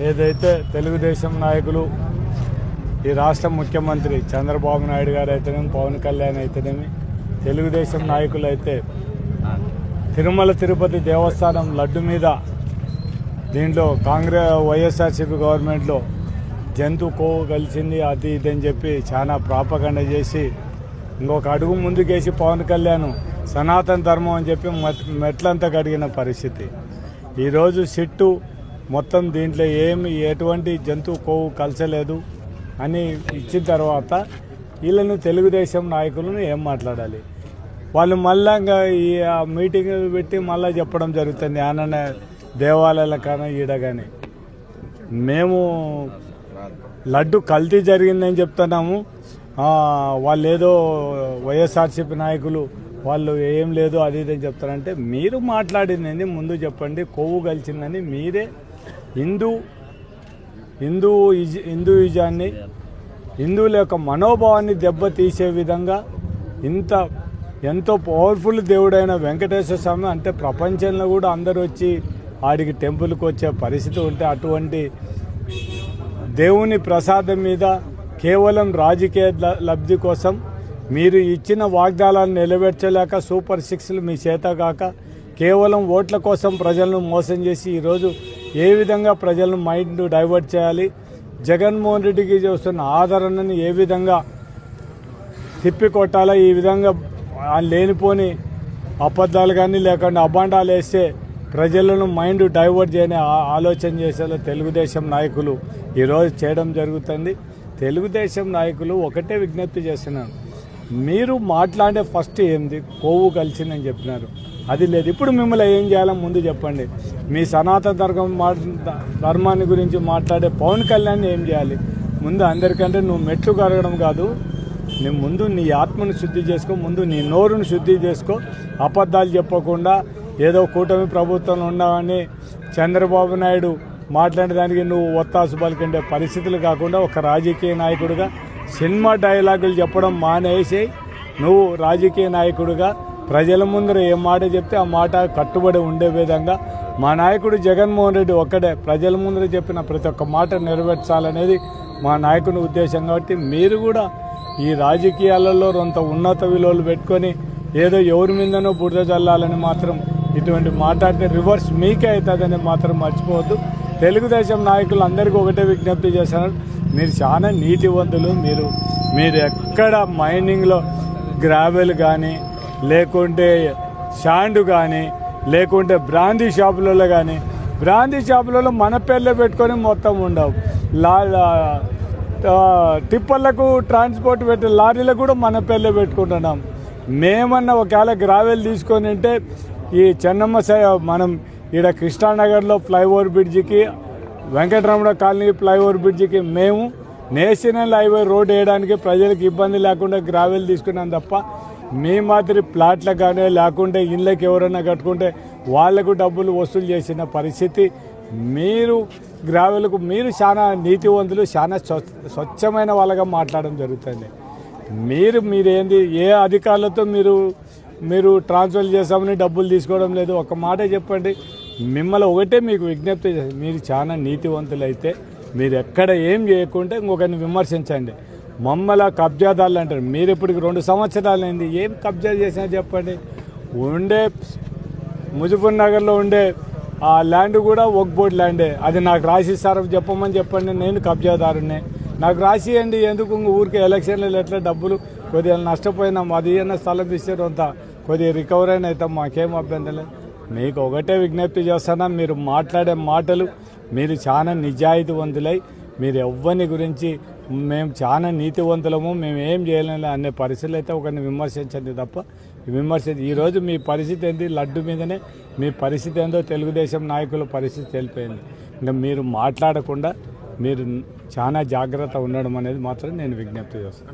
ఏదైతే తెలుగుదేశం నాయకులు ఈ రాష్ట్ర ముఖ్యమంత్రి చంద్రబాబు నాయుడు గారు అయితేనేమి, పవన్ కళ్యాణ్ అయితేనేమి, తెలుగుదేశం నాయకులు అయితే తిరుమల తిరుపతి దేవస్థానం లడ్డు మీద దీంట్లో వైఎస్ఆర్సీపీ గవర్నమెంట్లో జంతు కొవ్వు కలిసింది అది ఇది అని చెప్పి చాలా ప్రాపగండ చేసి ఇంకొక అడుగు ముందుకేసి పవన్ కళ్యాణ్ సనాతన ధర్మం అని చెప్పి మెట్లంతా కడిగిన పరిస్థితి. ఈరోజు సిట్టు మొత్తం దీంట్లో ఎటువంటి జంతు కొవ్వు కలచలేదు అని ఇచ్చిన తర్వాత వీళ్ళను తెలుగుదేశం నాయకులను ఏం మాట్లాడాలి? వాళ్ళు మళ్ళా ఈ మీటింగ్ పెట్టి మళ్ళీ చెప్పడం జరుగుతుంది ఆనన్న దేవాలయాల కానీ ఈడ కానీ. మేము లడ్డు కల్తీ జరిగిందని చెప్తున్నాము, వాళ్ళు ఏదో వైఎస్ఆర్సీపీ నాయకులు వాళ్ళు ఏం లేదు అది ఇది అని చెప్తారంటే మీరు మాట్లాడింది ముందు చెప్పండి. కొవ్వు కలిసిందని మీరే హిందూయిజాన్ని, హిందువుల యొక్క మనోభావాన్ని దెబ్బతీసే విధంగా ఎంతో పవర్ఫుల్ దేవుడైన వెంకటేశ్వర స్వామి అంటే ప్రపంచంలో కూడా అందరూ వచ్చి ఆడికి టెంపుల్కి వచ్చే పరిస్థితి ఉంటే అటువంటి దేవుని ప్రసాదం మీద కేవలం రాజకీయ లబ్ధి కోసం మీరు ఇచ్చిన వాగ్దానాలను నెరవేర్చలేక సూపర్ సిక్స్లు మీ చేత కాక కేవలం ఓట్ల కోసం ప్రజలను మోసం చేసి ఈరోజు ఏ విధంగా ప్రజలను మైండ్ డైవర్ట్ చేయాలి, జగన్మోహన్ రెడ్డికి చేస్తున్న ఆదరణను ఏ విధంగా తిప్పికొట్టాలా, ఈ విధంగా లేనిపోని అబద్ధాలు కానీ లేకుండా అబాండాలు వేస్తే ప్రజలను మైండ్ డైవర్ట్ చేయని ఆలోచన చేసేలా తెలుగుదేశం నాయకులు ఈరోజు చేయడం జరుగుతుంది. తెలుగుదేశం నాయకులు ఒకటే విజ్ఞప్తి చేస్తున్నారు, మీరు మాట్లాడే ఫస్ట్ ఏంది కొవ్వు కలిసిందని చెప్పినారు, అది లేదు. ఇప్పుడు మిమ్మల్ని ఏం చేయాలో ముందు చెప్పండి. మీ సనాతన ధర్మాన్ని గురించి మాట్లాడే పవన్ కళ్యాణ్ ఏం చేయాలి? ముందు అందరికంటే నువ్వు మెట్లు కరగడం కాదు, నువ్వు ముందు నీ ఆత్మను శుద్ధి చేసుకో, ముందు నీ నోరును శుద్ధి చేసుకో. అబద్ధాలు చెప్పకుండా ఏదో కూటమి ప్రభుత్వంలో ఉన్నావని చంద్రబాబు నాయుడు మాట్లాడేదానికి నువ్వు ఒత్తాసు పలికిండే పరిస్థితులు కాకుండా ఒక రాజకీయ నాయకుడిగా సినిమా డైలాగులు చెప్పడం మానేసి నువ్వు రాజకీయ నాయకుడిగా ప్రజల ముందర ఏ మాట చెప్తే ఆ మాట కట్టుబడి ఉండే విధంగా మా నాయకుడు జగన్మోహన్ రెడ్డి ఒక్కడే ప్రజల ముందర చెప్పిన ప్రతి ఒక్క మాట నెరవేర్చాలనేది మా నాయకుని ఉద్దేశం. కాబట్టి మీరు కూడా ఈ రాజకీయాలలో కొంత ఉన్నత విలువలు పెట్టుకొని ఏదో ఎవరి మీదనో బురద చల్లాలని మాత్రం ఇటువంటి మాట్లాడితే రివర్స్ మీకే అవుతుందని మాత్రం మర్చిపోవద్దు. తెలుగుదేశం నాయకులు అందరికీ ఒకటే విజ్ఞప్తి చేస్తున్నారు, మీరు చాలా నీతివంతులు. మీరు ఎక్కడ మైనింగ్లో గ్రావెల్ కానీ లేకుంటే శాండ్ కానీ లేకుంటే బ్రాందీ షాపులలో కానీ, బ్రాందీ షాపులలో మన పేర్లే పెట్టుకొని మొత్తం ఉండవు. టిప్పర్లకు ట్రాన్స్పోర్ట్ పెట్టే లారీలకు కూడా మన పేర్లే పెట్టుకుంటున్నాం. మేమన్నా ఒకవేళ గ్రావెల్ తీసుకొని ఉంటే ఈ చెన్నమ్మ మనం ఈడ కృష్ణానగర్లో ఫ్లైఓవర్ బ్రిడ్జికి, వెంకటరమణ కాలనీ ఫ్లైఓవర్ బ్రిడ్జికి మేము నేషనల్ హైవే రోడ్ వేయడానికి ప్రజలకు ఇబ్బంది లేకుండా గ్రావెల్ తీసుకున్నాం తప్ప మీ మాదిరి ప్లాట్లకు కానీ లేకుంటే ఇళ్ళకి ఎవరైనా కట్టుకుంటే వాళ్లకు డబ్బులు వసూలు చేసిన పరిస్థితి. మీరు గ్రావెల్కు మీరు చాలా నీతివంతులు, చాలా స్వచ్ఛమైన వాళ్ళగా మాట్లాడడం జరుగుతుంది. మీరేంది ఏ అధికారులతో మీరు ట్రాన్స్ఫర్ చేస్తామని డబ్బులు తీసుకోవడం లేదు. ఒక మాట చెప్పండి. మిమ్మల్ని ఒకటే మీకు విజ్ఞప్తి, మీరు చాలా నీతివంతులు అయితే మీరు ఎక్కడ ఏం చేయకుంటే ఇంకొకరిని విమర్శించండి. మమ్మల్ని కబ్జాదారులు అంటారు. మీరు ఇప్పటికి 2 సంవత్సరాలు అయింది, ఏం కబ్జా చేసినా చెప్పండి. ముజఫర్ నగర్లో ఉండే ఆ ల్యాండ్ కూడా ఒక బోర్డు ల్యాండే, అది నాకు రాసిస్తారని చెప్పమని చెప్పండి. నేను కబ్జాదారునే, నాకు రాసియండి. ఎందుకు ఊరికి ఎలక్షన్లు ఎట్లా డబ్బులు కొద్దిగా నష్టపోయినాం, అది ఏమైనా స్థలం ఇచ్చారు అంతా కొద్దిగా రికవర్ అయినా అవుతాం, మాకేం అభ్యంతరం లేదు. మీకు ఒకటే విజ్ఞప్తి చేస్తున్నా, మీరు మాట్లాడే మాటలు మీరు చాలా నిజాయితీవంతులై మీరు ఎవ్వని గురించి మేము చాలా నీతివంతులము మేము ఏం చేయలేము అనే పరిస్థితులు అయితే ఒకరిని విమర్శించండి తప్ప ఈరోజు మీ పరిస్థితి ఏంటి? లడ్డు మీదనే మీ పరిస్థితి ఏందో తెలుగుదేశం నాయకుల పరిస్థితి తెలిపోయింది. ఇంకా మీరు మాట్లాడకుండా మీరు చాలా జాగ్రత్త ఉండడం అనేది మాత్రం నేను విజ్ఞప్తి చేస్తాను.